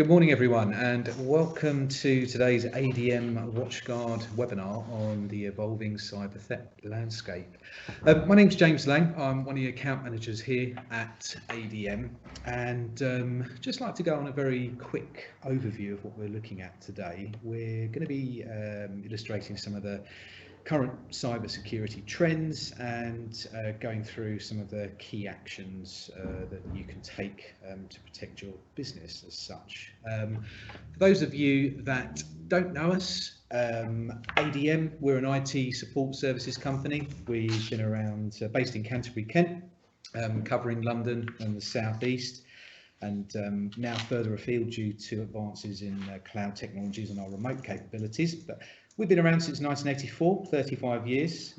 Good morning, everyone, and welcome to today's ADM Watchguard webinar on the evolving cyber threat landscape. My name's James Lang. I'm one of the account managers here at ADM, and just like to go on a very quick overview of what we're looking at today. We're going to be illustrating some of the current cybersecurity trends and going through some of the key actions that you can take to protect your business as such. For those of you that don't know us, ADM, we're an IT support services company. We've been around, based in Canterbury, Kent, covering London and the southeast, and now further afield due to advances in cloud technologies and our remote capabilities. But we've been around since 1984, 35 years,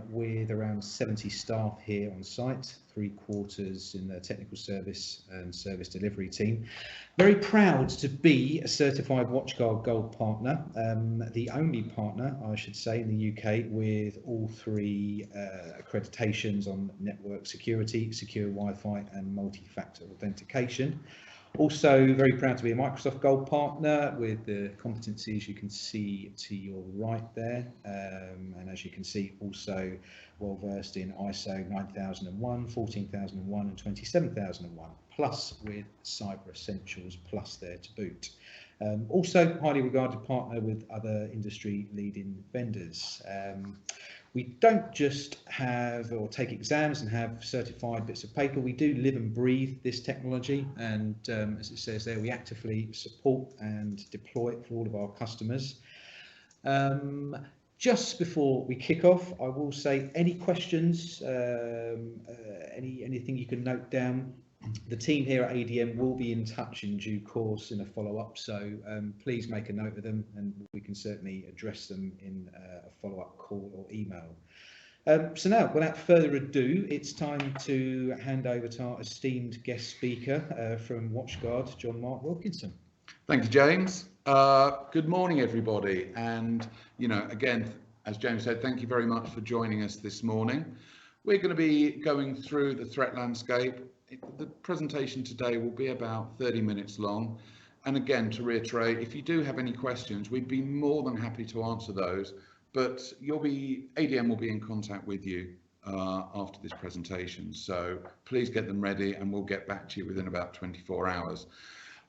with around 70 staff here on site, 3/4 in the technical service and service delivery team. Very proud to be a certified Watchguard Gold partner, the only partner, I should say, in the UK with all three accreditations on network security, secure Wi-Fi and multi-factor authentication. Also very proud to be a Microsoft Gold partner with the competencies you can see to your right there, and as you can see, also well versed in ISO 9001, 14001 and 27001, plus with Cyber Essentials Plus there to boot. Also highly regarded partner with other industry leading vendors. We don't just have or take exams and have certified bits of paper. We do live and breathe this technology, and as it says there, we actively support and deploy it for all of our customers. Just before we kick off, I will say any questions, anything you can note down. The team here at ADM will be in touch in due course in a follow-up, so please make a note of them and we can certainly address them in a follow-up call or email. So now, without further ado, it's time to hand over to our esteemed guest speaker from Watchguard, John-Marc Wilkinson. Thank you, James. Good morning, everybody. And, again, as James said, thank you very much for joining us this morning. We're going to be going through the threat landscape. The presentation today will be about 30 minutes long. And again, to reiterate, if you do have any questions, we'd be more than happy to answer those. But ADM will be in contact with you after this presentation. So please get them ready and we'll get back to you within about 24 hours.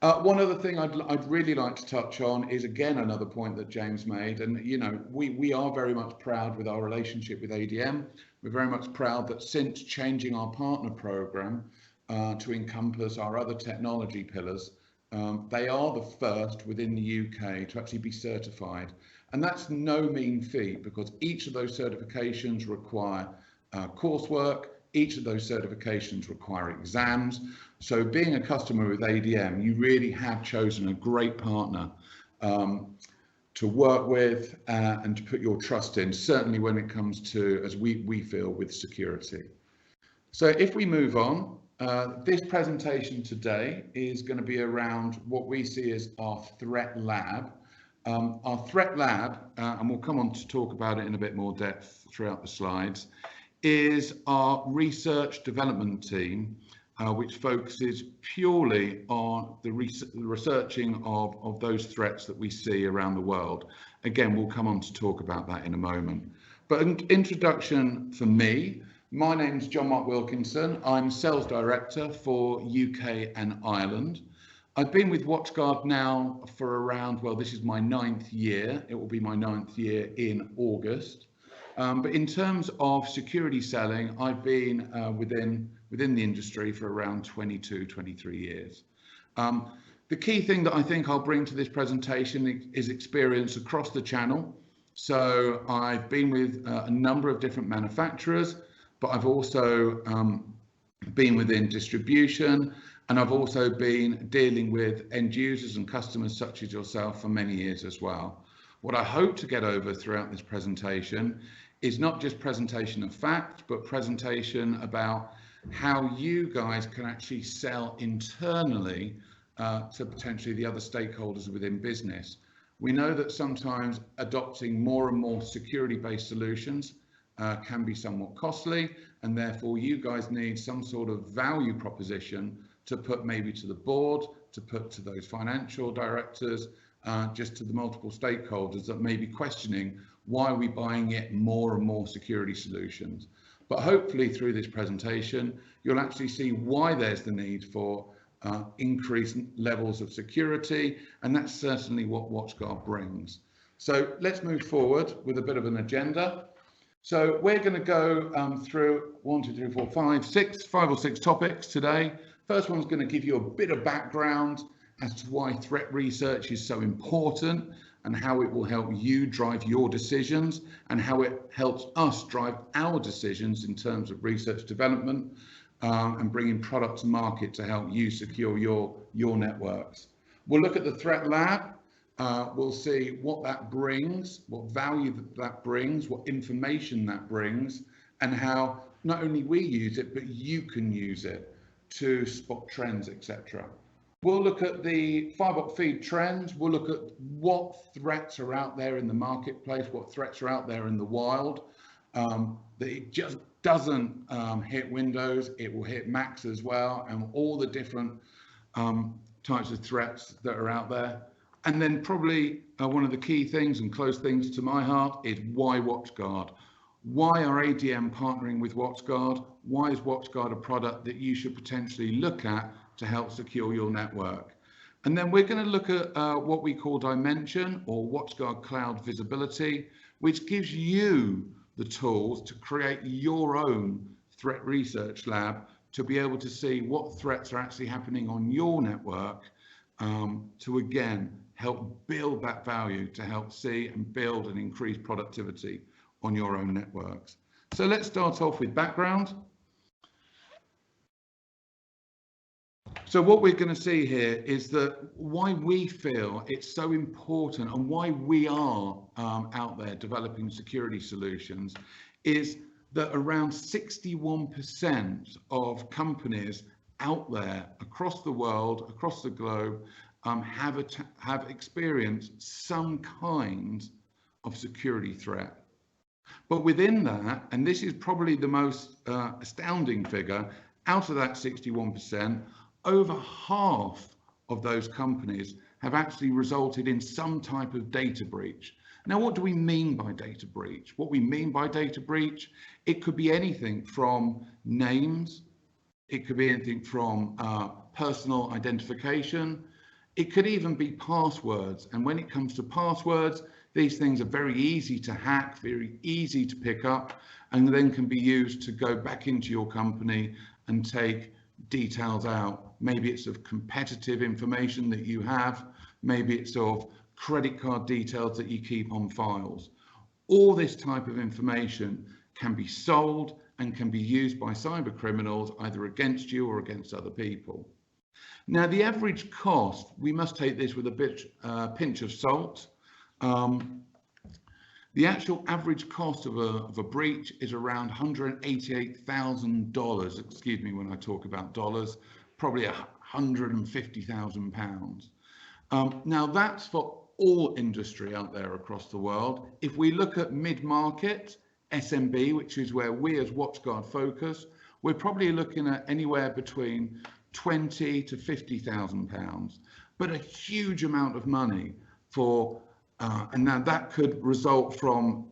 One other thing I'd really like to touch on is, again, another point that James made. And, we are very much proud with our relationship with ADM. We're very much proud that since changing our partner program to encompass our other technology pillars, they are the first within the UK to actually be certified. And that's no mean feat, because each of those certifications require coursework. Each of those certifications require exams. So being a customer with ADM, you really have chosen a great partner to work with and to put your trust in, certainly when it comes to, as we feel, with security. So if we move on, this presentation today is going to be around what we see as our threat lab. Our threat lab, and we'll come on to talk about it in a bit more depth throughout the slides, is our research development team, which focuses purely on the researching of those threats that we see around the world. Again, we'll come on to talk about that in a moment. But an introduction for me, my name's John-Marc Wilkinson. I'm Sales Director for UK and Ireland. I've been with Watchguard now for around, well, this is my 9th year. It will be my 9th year in August. But in terms of security selling, I've been within the industry for around 22, 23 years. The key thing that I think I'll bring to this presentation is experience across the channel. So I've been with a number of different manufacturers, but I've also been within distribution, and I've also been dealing with end users and customers such as yourself for many years as well. What I hope to get over throughout this presentation is not just presentation of fact, but presentation about how you guys can actually sell internally to potentially the other stakeholders within business. We know that sometimes adopting more and more security-based solutions can be somewhat costly, and therefore you guys need some sort of value proposition to put maybe to the board, to put to those financial directors, just to the multiple stakeholders that may be questioning why are we buying yet more and more security solutions. But hopefully through this presentation, you'll actually see why there's the need for increased levels of security, and that's certainly what Watchguard brings. So let's move forward with a bit of an agenda. So we're going to go through 5 or 6 topics today. First one's going to give you a bit of background as to why threat research is so important and how it will help you drive your decisions and how it helps us drive our decisions in terms of research development and bringing product to market to help you secure your networks. We'll look at the threat lab. We'll see what that brings, what value that brings, what information that brings, and how not only we use it, but you can use it to spot trends, etc. We'll look at the Firewall feed trends. We'll look at what threats are out there in the marketplace, what threats are out there in the wild. That it just doesn't hit Windows, it will hit Macs as well, and all the different types of threats that are out there. And then probably one of the key things and close things to my heart is why Watchguard? Why are ADM partnering with Watchguard? Why is Watchguard a product that you should potentially look at to help secure your network? And then we're going to look at what we call Dimension or Watchguard Cloud Visibility, which gives you the tools to create your own threat research lab to be able to see what threats are actually happening on your network to again help build that value, to help see and build and increase productivity on your own networks. So let's start off with background. So what we're going to see here is that why we feel it's so important and why we are out there developing security solutions is that around 61% of companies out there across the world, across the globe, have experienced some kind of security threat. But within that, and this is probably the most astounding figure, out of that 61%, over half of those companies have actually resulted in some type of data breach. Now, what do we mean by data breach? What we mean by data breach, it could be anything from names, it could be anything from personal identification, it could even be passwords. And when it comes to passwords, these things are very easy to hack, very easy to pick up, and then can be used to go back into your company and take details out. Maybe it's of competitive information that you have, maybe it's of credit card details that you keep on files. All this type of information can be sold and can be used by cyber criminals either against you or against other people. Now, the average cost, we must take this with a pinch of salt. The actual average cost of a breach is around $188,000. Excuse me when I talk about dollars, probably £150,000. Now that's for all industry out there across the world. If we look at mid-market, SMB, which is where we as Watchguard focus, we're probably looking at anywhere between £20,000 to £50,000, but a huge amount of money for, and now that could result from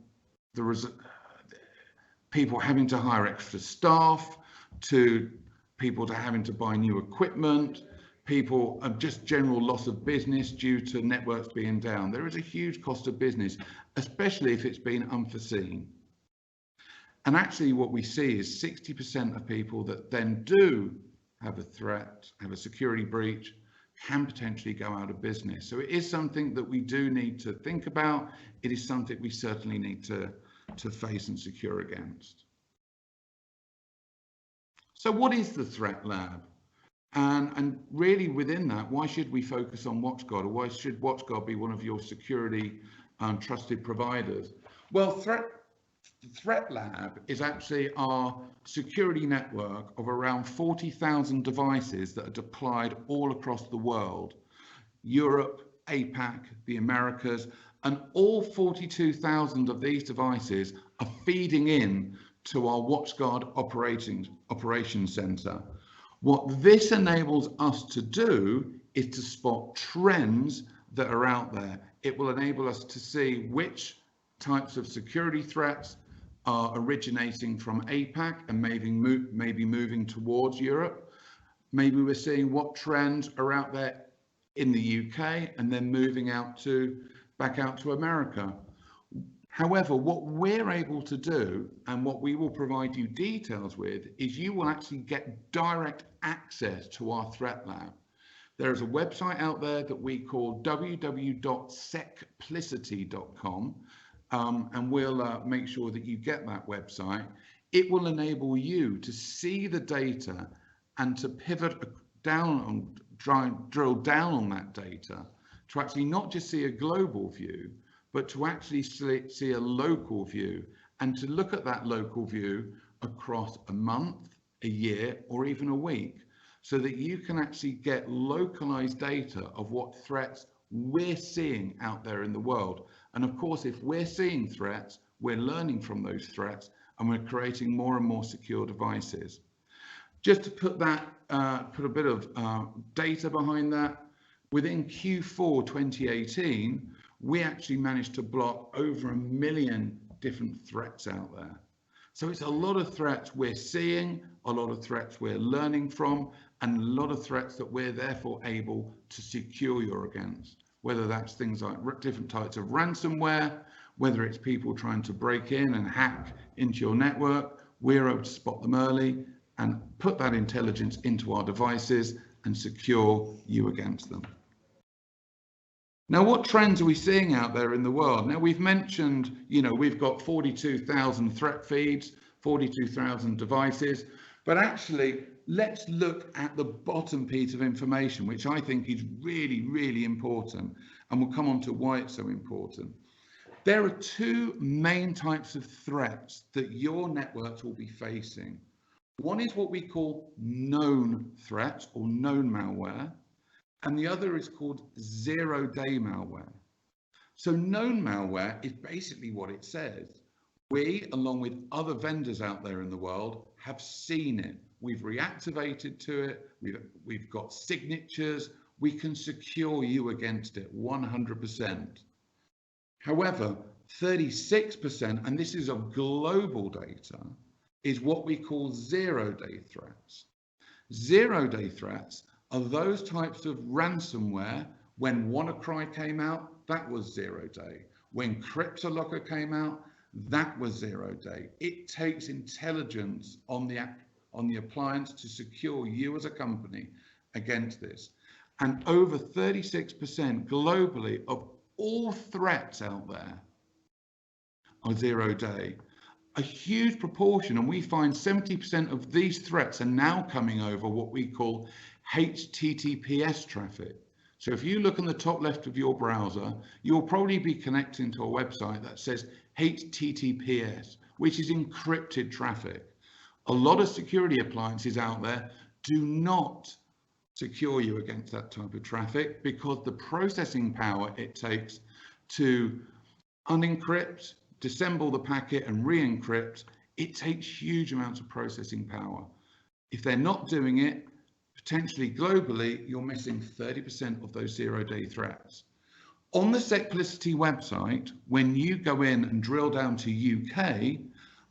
people having to hire extra staff, to people to having to buy new equipment, people just general loss of business due to networks being down. There is a huge cost of business, especially if it's been unforeseen. And actually what we see is 60% of people that then do have a threat, have a security breach, can potentially go out of business. So it is something that we do need to think about. It is something we certainly need to face and secure against. So what is the threat lab? And really within that, why should we focus on Watchguard, or why should Watchguard be one of your security trusted providers? Well, Threat Lab is actually our security network of around 40,000 devices that are deployed all across the world, Europe, APAC, the Americas, and all 42,000 of these devices are feeding in to our Watchguard operations center. What this enables us to do is to spot trends that are out there. It will enable us to see which types of security threats are originating from APAC and maybe moving towards Europe. Maybe we're seeing what trends are out there in the UK and then moving back out to America. However, what we're able to do and what we will provide you details with is you will actually get direct access to our threat lab. There is a website out there that we call www.secplicity.com, and we'll make sure that you get that website. It will enable you to see the data and to pivot down, try and drill down on that data to actually not just see a global view, but to actually see a local view and to look at that local view across a month, a year, or even a week, so that you can actually get localized data of what threats we're seeing out there in the world. And of course, if we're seeing threats, we're learning from those threats and we're creating more and more secure devices. Just to put a bit of data behind that, within Q4 2018, we actually managed to block over 1 million different threats out there. So it's a lot of threats we're seeing, a lot of threats we're learning from, and a lot of threats that we're therefore able to secure you against, whether that's things like different types of ransomware, whether it's people trying to break in and hack into your network. We're able to spot them early and put that intelligence into our devices and secure you against them. Now, what trends are we seeing out there in the world? Now, we've mentioned, we've got 42,000 threat feeds, 42,000 devices, but actually, let's look at the bottom piece of information, which I think is really, really important, and we'll come on to why it's so important. There are two main types of threats that your networks will be facing. One is what we call known threats or known malware, and the other is called zero-day malware. So known malware is basically what it says. We, along with other vendors out there in the world, have seen it. We've reactivated to it. We've got signatures. We can secure you against it 100%. However, 36%, and this is of global data, is what we call zero-day threats. Zero-day threats are those types of ransomware. When WannaCry came out, that was 0 day. When CryptoLocker came out, that was 0 day. It takes intelligence on the appliance to secure you as a company against this. And over 36% globally of all threats out there are 0 day. A huge proportion, and we find 70% of these threats are now coming over what we call HTTPS traffic. So if you look in the top left of your browser, you'll probably be connecting to a website that says HTTPS, which is encrypted traffic. A lot of security appliances out there do not secure you against that type of traffic because the processing power it takes to unencrypt, disassemble the packet and re-encrypt, it takes huge amounts of processing power. If they're not doing it, potentially globally, you're missing 30% of those 0 day threats. On the Secplicity website, when you go in and drill down to UK,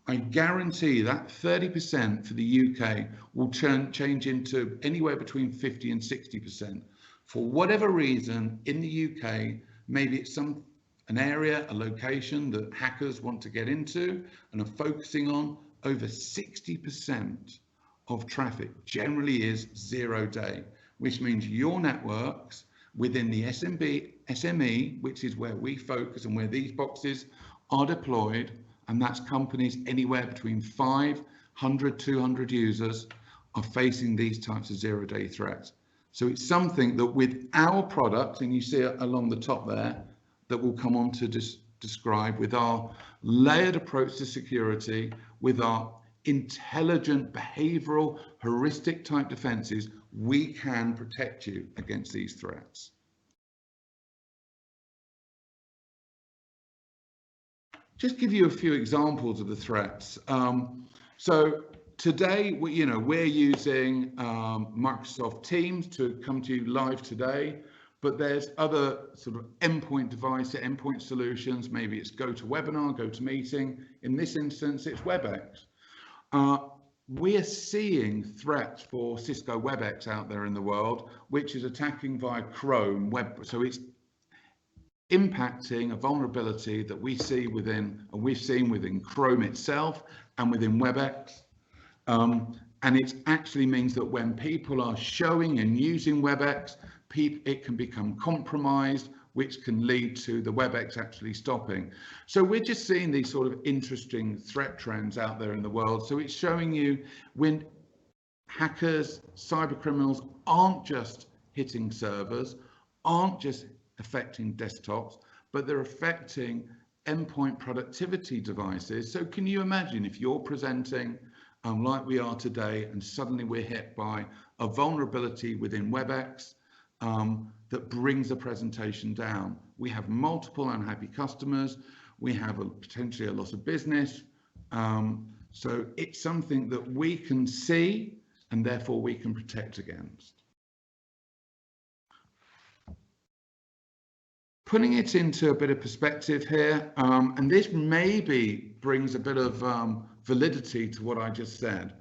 I guarantee that 30% for the UK will change into anywhere between 50 and 60%. For whatever reason, in the UK, maybe it's an area, a location that hackers want to get into and are focusing on. Over 60% of traffic generally is 0 day, which means your networks within the SME, which is where we focus and where these boxes are deployed, and that's companies anywhere between 500, 200 users, are facing these types of 0 day threats. So it's something that with our product, and you see it along the top there, that we'll come on to describe with our layered approach to security, with our intelligent behavioral heuristic type defenses, we can protect you against these threats. Just give you a few examples of the threats. So today, we're using Microsoft Teams to come to you live today, but there's other sort of endpoint solutions. Maybe it's GoToWebinar, GoToMeeting. In this instance, it's WebEx. We're seeing threats for Cisco WebEx out there in the world, which is attacking via Chrome web. So it's impacting a vulnerability that we see within, and we've seen within Chrome itself and within WebEx. And it actually means that when people are showing and using WebEx, it can become compromised, which can lead to the WebEx actually stopping. So we're just seeing these sort of interesting threat trends out there in the world. So it's showing you when hackers, cyber criminals aren't just hitting servers, aren't just affecting desktops, but they're affecting endpoint productivity devices. So can you imagine if you're presenting like we are today, and suddenly we're hit by a vulnerability within WebEx that brings the presentation down? We have multiple unhappy customers. We have potentially a loss of business. So it's something that we can see and therefore we can protect against. Putting it into a bit of perspective here, and this maybe brings a bit of validity to what I just said.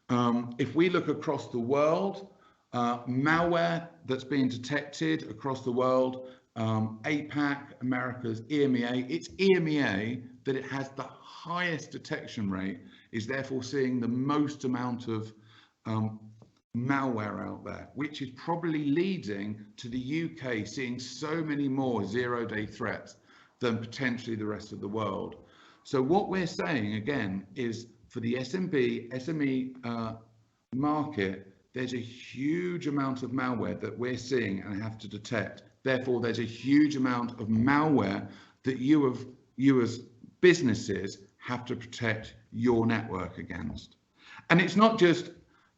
If we look across the world, malware that's being detected across the world, APAC, Americas, EMEA, it's EMEA that it has the highest detection rate, is therefore seeing the most amount of malware out there, which is probably leading to the UK seeing so many more zero-day threats than potentially the rest of the world. So what we're saying again is for the SME market, there's a huge amount of malware that we're seeing and have to detect. Therefore, there's a huge amount of malware that you as businesses have to protect your network against. And it's not just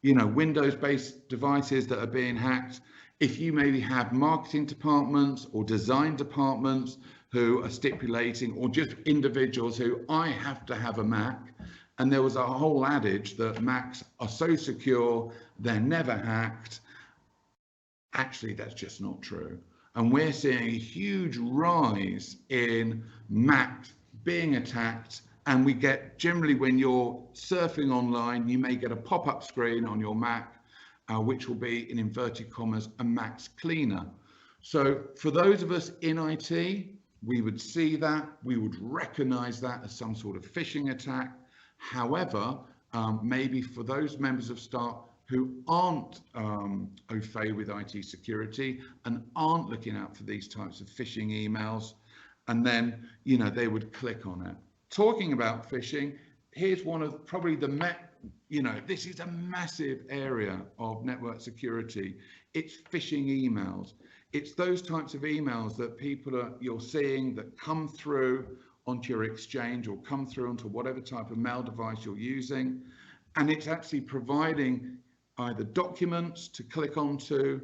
Windows-based devices that are being hacked. If you maybe have marketing departments or design departments who are stipulating, or just individuals who, I have to have a Mac, and there was a whole adage that Macs are so secure, they're never hacked. Actually, that's just not true. And we're seeing a huge rise in Macs being attacked. And we get, generally when you're surfing online, you may get a pop-up screen on your Mac, which will be, in inverted commas, a Mac's cleaner. So for those of us in IT, we would see that, we would recognize that as some sort of phishing attack. However, maybe for those members of staff who aren't au fait with IT security and aren't looking out for these types of phishing emails, and then, they would click on it. Talking about phishing, here's one of probably this is a massive area of network security. It's phishing emails. It's those types of emails that you're seeing that come through onto your exchange or come through onto whatever type of mail device you're using. And it's actually providing either documents to click onto,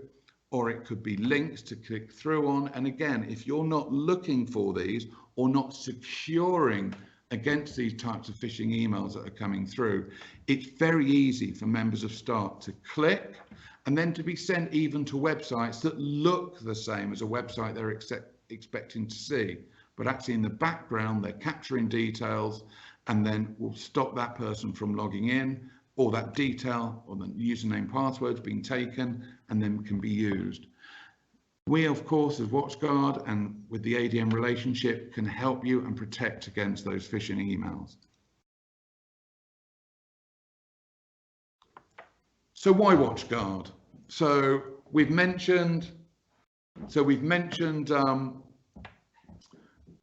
or it could be links to click through on. And again, if you're not looking for these or not securing against these types of phishing emails that are coming through, it's very easy for members of staff to click and then to be sent even to websites that look the same as a website they're expecting to see. But actually in the background, they're capturing details and then will stop that person from logging in, or that detail or the username passwords being taken and then can be used. We, of course, as Watchguard and with the ADM relationship can help you and protect against those phishing emails. So why Watchguard? So we've mentioned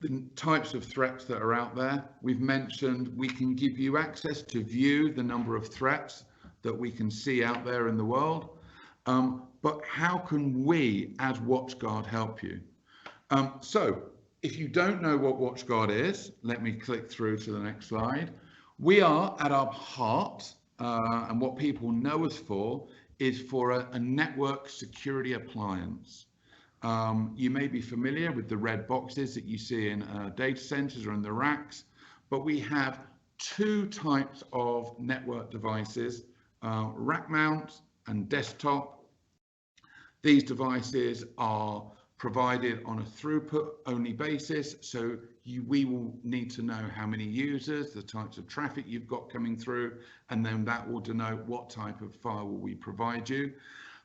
the types of threats that are out there. We've mentioned we can give you access to view the number of threats that we can see out there in the world. But how can we as Watchguard help you? So if you don't know what Watchguard is, let me click through to the next slide. We are at our heart, and what people know us for is for a network security appliance. You may be familiar with the red boxes that you see in data centers or in the racks, but we have two types of network devices, rack mount and desktop. These devices are provided on a throughput only basis, so we will need to know how many users, the types of traffic you've got coming through, and then that will denote what type of firewall we provide you.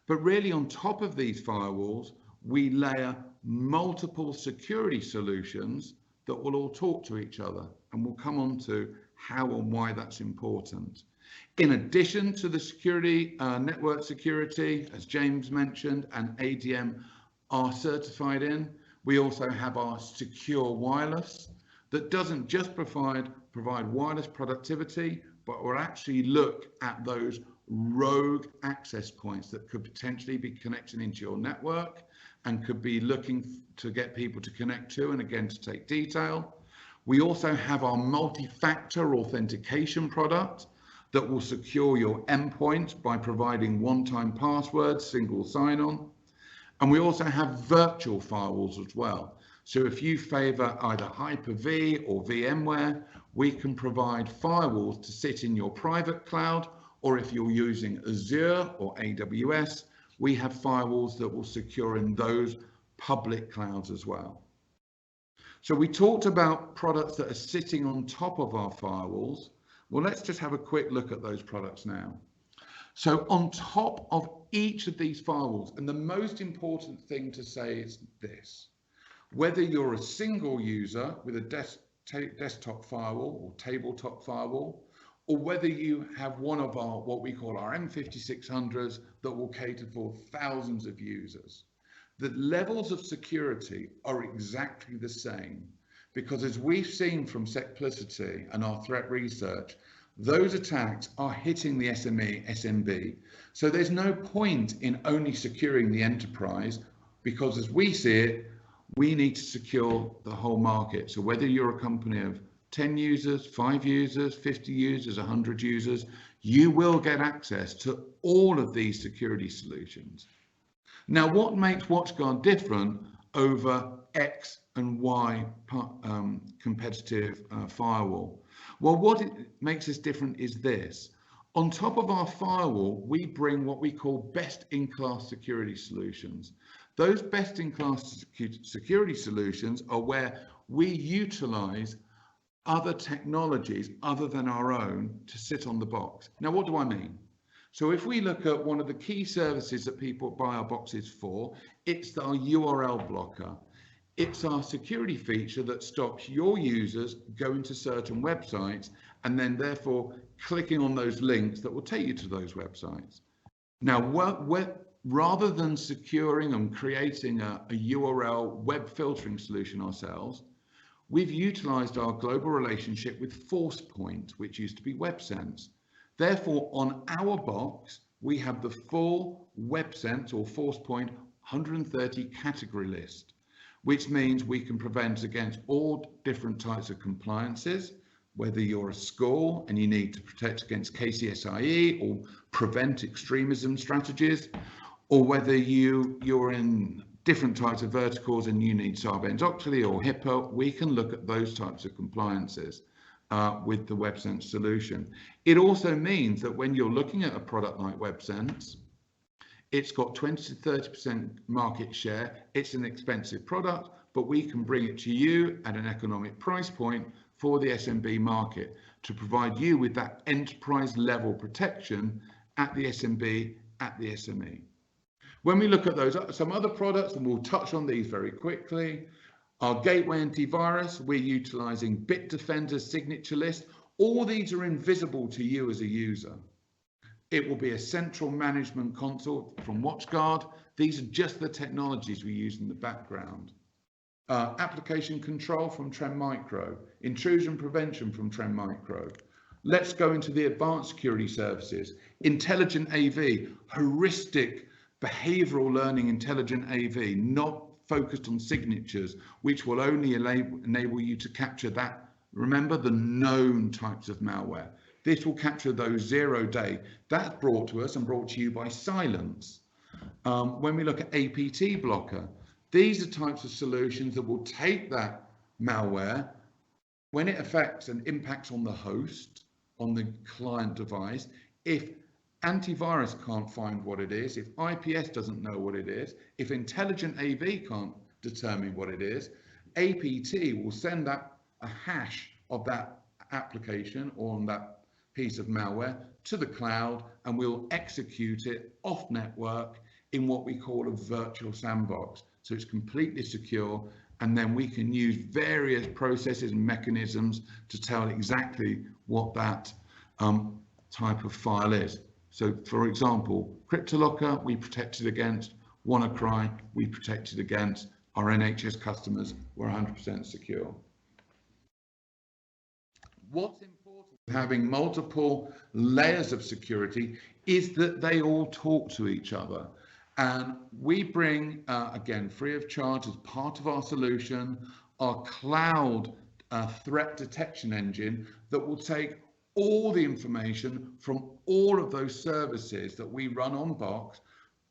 But really, on top of these firewalls, we layer multiple security solutions that will all talk to each other, and we'll come on to how and why that's important. In addition to the security, network security, as James mentioned, and ADM are certified in, we also have our secure wireless that doesn't just provide wireless productivity, but will actually look at those rogue access points that could potentially be connecting into your network and could be looking to get people to connect to, and again to take detail. We also have our multi-factor authentication product that will secure your endpoint by providing one-time passwords, single sign-on. And we also have virtual firewalls as well. So if you favor either Hyper-V or VMware, we can provide firewalls to sit in your private cloud, or if you're using Azure or AWS, we have firewalls that will secure in those public clouds as well. So we talked about products that are sitting on top of our firewalls. Well, let's just have a quick look at those products now. So on top of each of these firewalls, and the most important thing to say is this: whether you're a single user with a desktop firewall or tabletop firewall, or whether you have one of our, what we call our M5600s that will cater for thousands of users, the levels of security are exactly the same, because as we've seen from Secplicity and our threat research, those attacks are hitting the SME, SMB. So there's no point in only securing the enterprise, because as we see it, we need to secure the whole market. So whether you're a company of 10 users, 5 users, 50 users, 100 users, you will get access to all of these security solutions. Now, what makes Watchguard different over X and Y competitive firewall? Well, what makes us different is this. On top of our firewall, we bring what we call best-in-class security solutions. Those best-in-class security solutions are where we utilize other technologies other than our own to sit on the box. Now, what do I mean? So if we look at one of the key services that people buy our boxes for, it's our URL blocker. It's our security feature that stops your users going to certain websites and then therefore clicking on those links that will take you to those websites. Now, rather than securing and creating a URL web filtering solution ourselves, we've utilized our global relationship with ForcePoint, which used to be WebSense. Therefore, on our box, we have the full WebSense or ForcePoint 130 category list, which means we can prevent against all different types of compliances, whether you're a school and you need to protect against KCSIE or prevent extremism strategies, or whether you're in different types of verticals and you need Sarbanes-Oxley or HIPAA, we can look at those types of compliances with the WebSense solution. It also means that when you're looking at a product like WebSense, it's got 20 to 30% market share. It's an expensive product, but we can bring it to you at an economic price point for the SMB market to provide you with that enterprise level protection at the SMB, at the SME. When we look at those, some other products, and we'll touch on these very quickly, our gateway antivirus, we're utilizing Bitdefender's signature list. All these are invisible to you as a user. It will be a central management console from Watchguard. These are just the technologies we use in the background. Application control from Trend Micro, intrusion prevention from Trend Micro. Let's go into the advanced security services. Intelligent AV, heuristic behavioral learning intelligent AV, not focused on signatures, which will only enable you to capture that. Remember, the known types of malware. This will capture those 0-day. That's brought to us and brought to you by Silence. When we look at APT blocker, these are types of solutions that will take that malware, when it affects and impacts on the host, on the client device, if antivirus can't find what it is, if IPS doesn't know what it is, if intelligent AV can't determine what it is, APT will send that a hash of that application or on that piece of malware to the cloud, and we'll execute it off network in what we call a virtual sandbox. So it's completely secure, and then we can use various processes and mechanisms to tell exactly what that type of file is. So for example, CryptoLocker, we protected against. WannaCry, we protected against. Our NHS customers were 100% secure. What's important with having multiple layers of security is that they all talk to each other. And we bring, again, free of charge as part of our solution, our cloud threat detection engine that will take all the information from all of those services that we run on Box,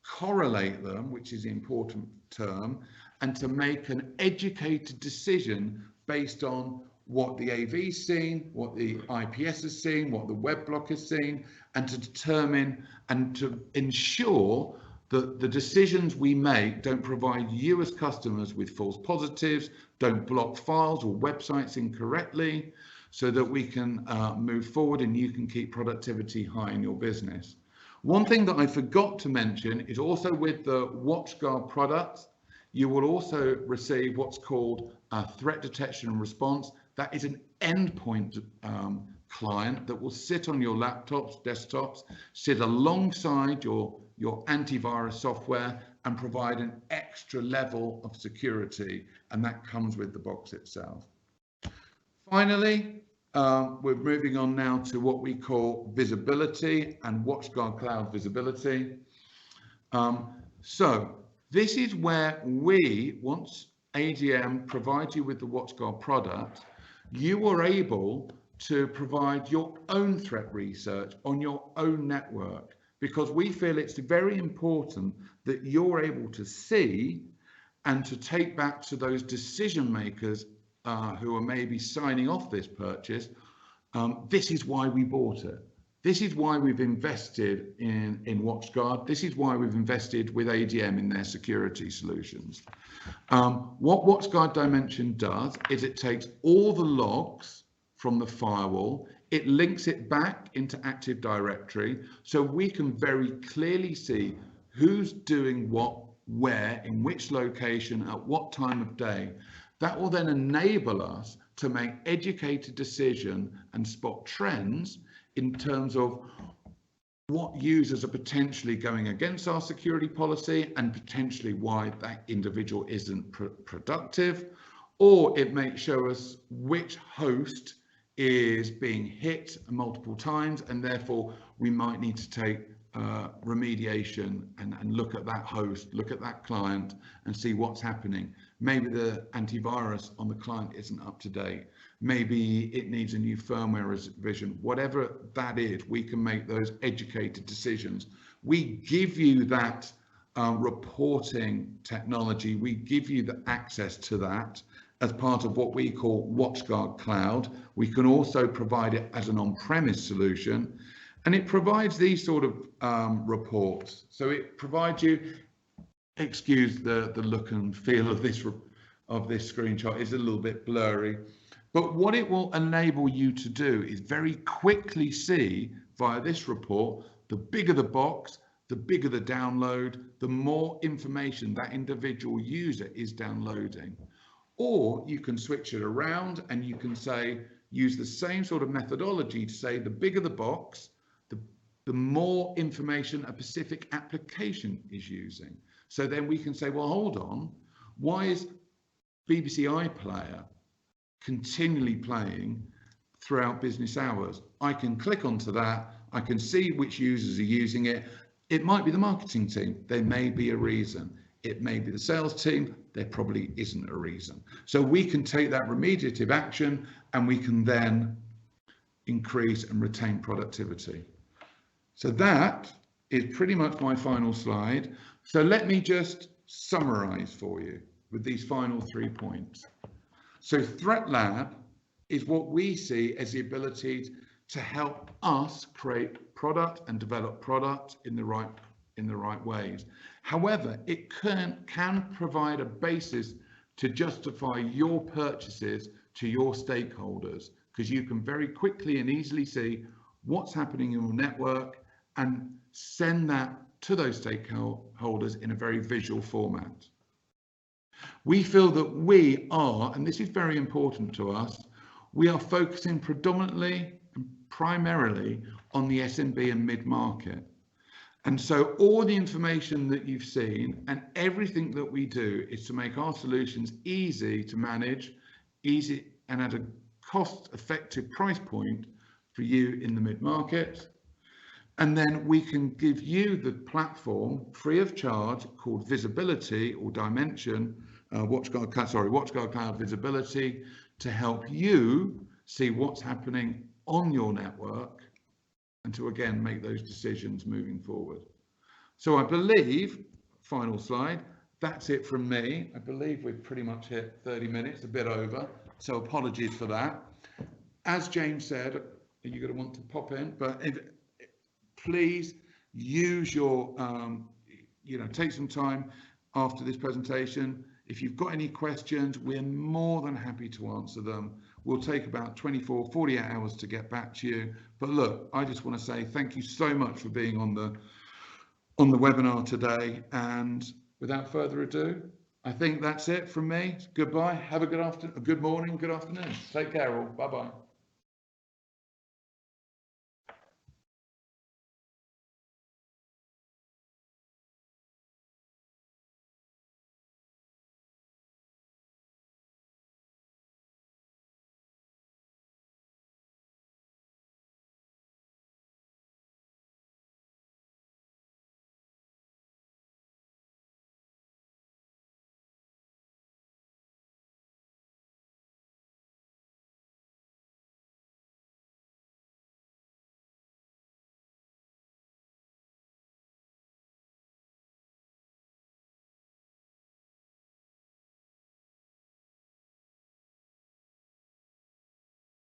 correlate them, which is the important term, and to make an educated decision based on what the AV's seen, what the IPS has seen, what the web block has seen, and to determine and to ensure that the decisions we make don't provide you as customers with false positives, don't block files or websites incorrectly, so that we can move forward and you can keep productivity high in your business. One thing that I forgot to mention is also with the Watchguard products, you will also receive what's called a threat detection and response. That is an endpoint client that will sit on your laptops, desktops, sit alongside your antivirus software and provide an extra level of security, and that comes with the box itself. Finally, we're moving on now to what we call visibility and Watchguard Cloud visibility. So this is where we, once ADM provides you with the Watchguard product, you are able to provide your own threat research on your own network, because we feel it's very important that you're able to see and to take back to those decision makers who are maybe signing off this purchase. This is why we bought it. This is why we've invested in Watchguard. This is why we've invested with ADM in their security solutions. What Watchguard Dimension does is it takes all the logs from the firewall, it links it back into Active Directory, so we can very clearly see who's doing what, where, in which location, at what time of day. That will then enable us to make educated decisions and spot trends in terms of what users are potentially going against our security policy and potentially why that individual isn't productive, or it may show us which host is being hit multiple times, and therefore we might need to take remediation and look at that host, look at that client and see what's happening. Maybe the antivirus on the client isn't up to date. Maybe it needs a new firmware revision. Whatever that is, we can make those educated decisions. We give you that reporting technology. We give you the access to that as part of what we call Watchguard Cloud. We can also provide it as an on-premise solution, and it provides these sort of reports. So it provides you, excuse the look and feel of this screenshot, is a little bit blurry, but what it will enable you to do is very quickly see via this report, the bigger the box, the bigger the download, the more information that individual user is downloading. Or you can switch it around and you can say, use the same sort of methodology to say the bigger the box, the more information a specific application is using. So then we can say, well, hold on, why is BBC iPlayer continually playing throughout business hours? I can click onto that, I can see which users are using it. It might be the marketing team, there may be a reason. It may be the sales team, there probably isn't a reason. So we can take that remediative action and we can then increase and retain productivity. So that is pretty much my final slide. So let me just summarize for you with these final 3 points. So Threat Lab is what we see as the ability to help us create product and develop product in the right ways. However, it can provide a basis to justify your purchases to your stakeholders, because you can very quickly and easily see what's happening in your network and send that to those stakeholders in a very visual format. We feel that we are, and this is very important to us, we are focusing predominantly and primarily on the SMB and mid-market. And so all the information that you've seen and everything that we do is to make our solutions easy to manage, easy and at a cost-effective price point for you in the mid-market. And then we can give you the platform free of charge called Visibility or Dimension, Watchguard Cloud Visibility, to help you see what's happening on your network and to again make those decisions moving forward. So I believe, final slide, that's it from me. I believe we've pretty much hit 30 minutes, a bit over, so apologies for that. As James said, you're going to want to pop in, but please use your, take some time after this presentation. If you've got any questions, we're more than happy to answer them. We'll take about 24, 48 hours to get back to you. But look, I just want to say thank you so much for being on the webinar today. And without further ado, I think that's it from me. Goodbye. Have a good afternoon, good morning, good afternoon. Take care all. Bye-bye.